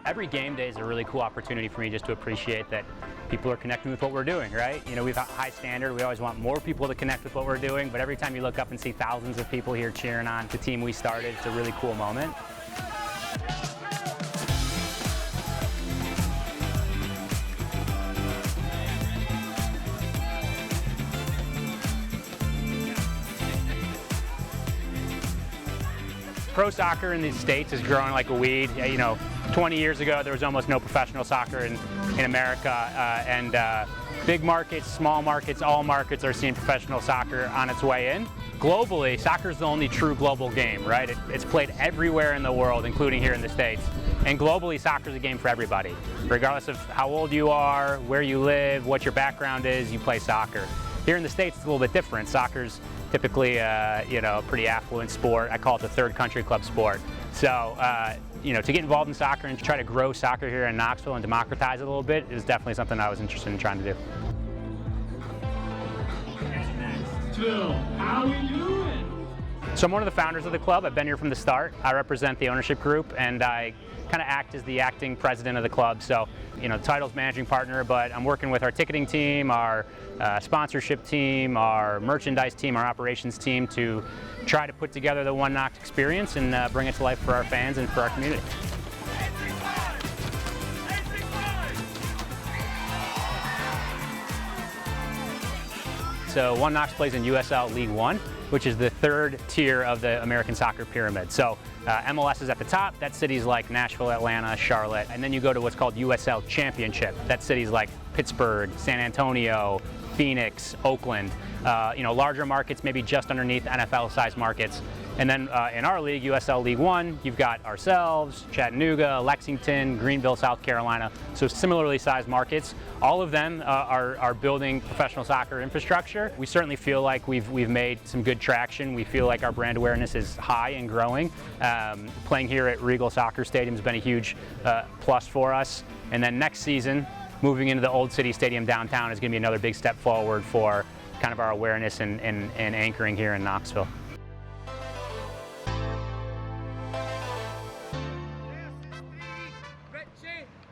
Every game day is a really cool opportunity for me just to appreciate that people are connecting with what we're doing, right? You know, we've got high standard. We always want more people to connect with what we're doing, but every time you look up and see thousands of people here cheering on the team we started, it's a really cool moment. Pro soccer in the States is growing like a weed. You know, 20 years ago there was almost no professional soccer in America, big markets, small markets, all markets are seeing professional soccer on its way in. Globally, soccer is the only true global game, right? It's played everywhere in the world, including here in the States. And globally, soccer is a game for everybody. Regardless of how old you are, where you live, what your background is, you play soccer. Here in the States, it's a little bit different. Soccer's typically, you know, a pretty affluent sport. I call it the third country club sport. So, you know, to get involved in soccer and try to grow soccer here in Knoxville and democratize it a little bit is definitely something I was interested in trying to do. Knoxville, how we doing? So I'm one of the founders of the club. I've been here from the start. I represent the ownership group, and I kind of act as the acting president of the club. So, you know, the title's managing partner, but I'm working with our ticketing team, our sponsorship team, our merchandise team, our operations team to try to put together the One Knox experience and bring it to life for our fans and for our community. So One Knox plays in USL League One, which is the third tier of the American soccer pyramid. So MLS is at the top. That's cities like Nashville, Atlanta, Charlotte. And then you go to what's called USL Championship. That's cities like Pittsburgh, San Antonio, Phoenix, Oakland. You know, larger markets, maybe just underneath NFL-sized markets. And then in our league, USL League One, you've got ourselves, Chattanooga, Lexington, Greenville, South Carolina. So similarly sized markets. All of them are building professional soccer infrastructure. We certainly feel like we've made some good traction. We feel like our brand awareness is high and growing. Playing here at Regal Soccer Stadium has been a huge plus for us. And then next season, moving into the Old City Stadium downtown is going to be another big step forward for kind of our awareness and anchoring here in Knoxville.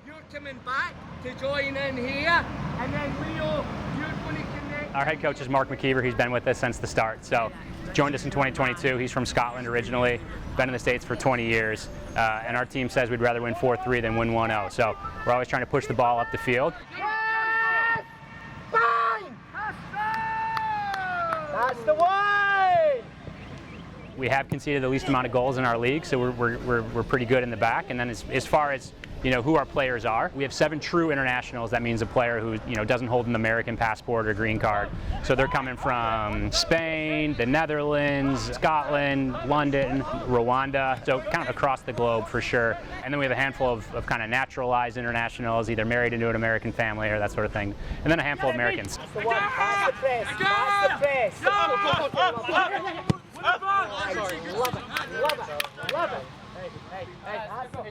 You're coming back to join in here, and then Leo, you're going to connect. Our head coach is Mark McKeever. He's been with us since the start. So joined us in 2022. He's from Scotland originally, been in the States for 20 years. And our team says we'd rather win 4-3 than win 1-0. So we're always trying to push the ball up the field. Yes! Bang! That's the way! We have conceded the least amount of goals in our league, so we're pretty good in the back. And then as far as, you know, who our players are, we have 7 true internationals. That means a player who, you know, doesn't hold an American passport or green card. So they're coming from Spain, the Netherlands, Scotland, London, Rwanda, so kind of across the globe for sure. And then we have a handful of kind of naturalized internationals, either married into an American family or that sort of thing. And then a handful of Americans. That's the one, pass the press, pass the press. I love it, love it.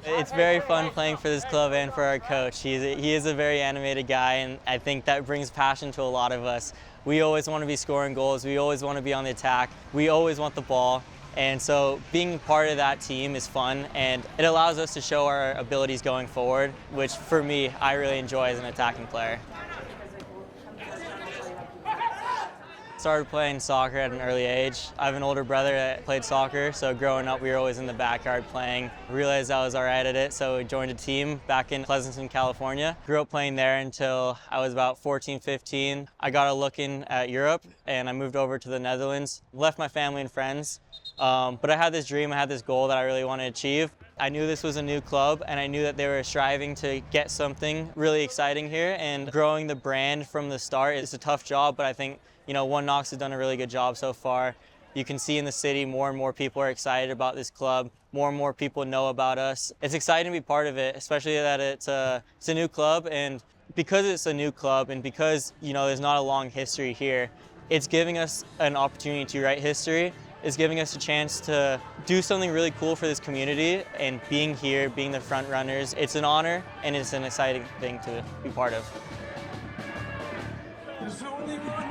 It's very fun playing for this club and for our coach. He is a very animated guy, and I think that brings passion to a lot of us. We always want to be scoring goals. We always want to be on the attack. We always want the ball. And so being part of that team is fun, and it allows us to show our abilities going forward, which for me, I really enjoy as an attacking player. Started playing soccer at an early age. I have an older brother that played soccer, so growing up we were always in the backyard playing. Realized I was all right at it, so I joined a team back in Pleasanton, California. Grew up playing there until I was about 14, 15. I got a look in at Europe, and I moved over to the Netherlands. Left my family and friends, but I had this dream, I had this goal that I really wanted to achieve. I knew this was a new club, and I knew that they were striving to get something really exciting here, and growing the brand from the start is a tough job, but I think, you know, One Knox has done a really good job so far. You can see in the city more and more people are excited about this club. More and more people know about us. It's exciting to be part of it, especially that it's a new club, and because it's a new club and because, you know, there's not a long history here, it's giving us an opportunity to write history. It's giving us a chance to do something really cool for this community, and being here, being the front runners, it's an honor and it's an exciting thing to be part of. There's only one.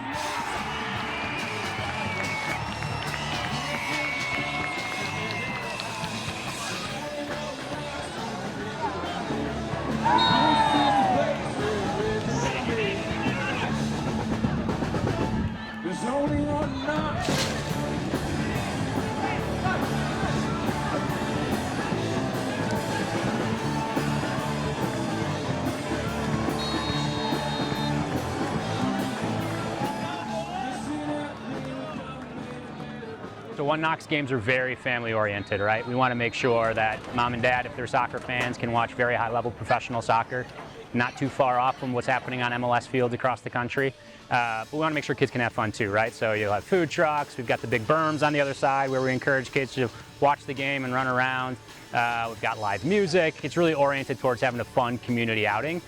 So One Knox games are very family oriented, right? We want to make sure that mom and dad, if they're soccer fans, can watch very high level professional soccer, not too far off from what's happening on MLS fields across the country. But we want to make sure kids can have fun too, right? So you'll have food trucks, we've got the big berms on the other side where we encourage kids to watch the game and run around. We've got live music. It's really oriented towards having a fun community outing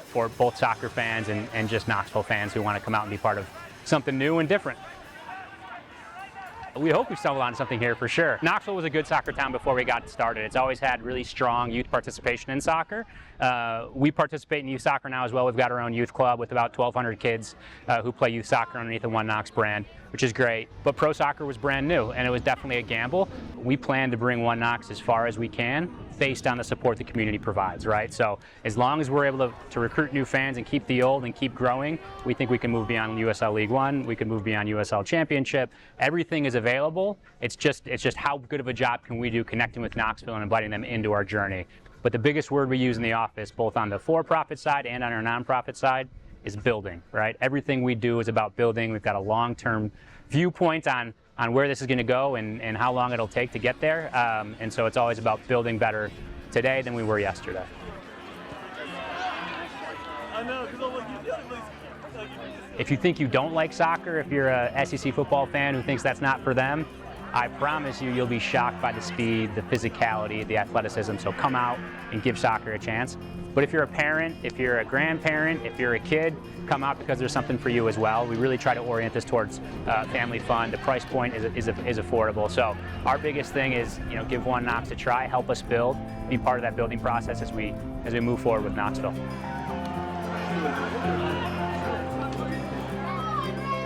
for both soccer fans and just Knoxville fans who want to come out and be part of something new and different. We hope we stumbled on something here for sure. Knoxville was a good soccer town before we got started. It's always had really strong youth participation in soccer. We participate in youth soccer now as well. We've got our own youth club with about 1,200 kids who play youth soccer underneath the One Knox brand, which is great. But pro soccer was brand new, and it was definitely a gamble. We plan to bring One Knox as far as we can, based on the support the community provides, right? So as long as we're able to recruit new fans and keep the old and keep growing, we think we can move beyond USL League One, we can move beyond USL Championship. Everything is available. It's just how good of a job can we do connecting with Knoxville and inviting them into our journey. But the biggest word we use in the office, both on the for-profit side and on our nonprofit side, is building, right? Everything we do is about building. We've got a long-term viewpoint on where this is going to go and how long it'll take to get there. And so it's always about building better today than we were yesterday. If you think you don't like soccer, if you're a SEC football fan who thinks that's not for them, I promise you, you'll be shocked by the speed, the physicality, the athleticism. So come out and give soccer a chance. But if you're a parent, if you're a grandparent, if you're a kid, come out because there's something for you as well. We really try to orient this towards family fun. The price point is affordable. So our biggest thing is, give One Knox a try, help us build, be part of that building process as we move forward with Knoxville.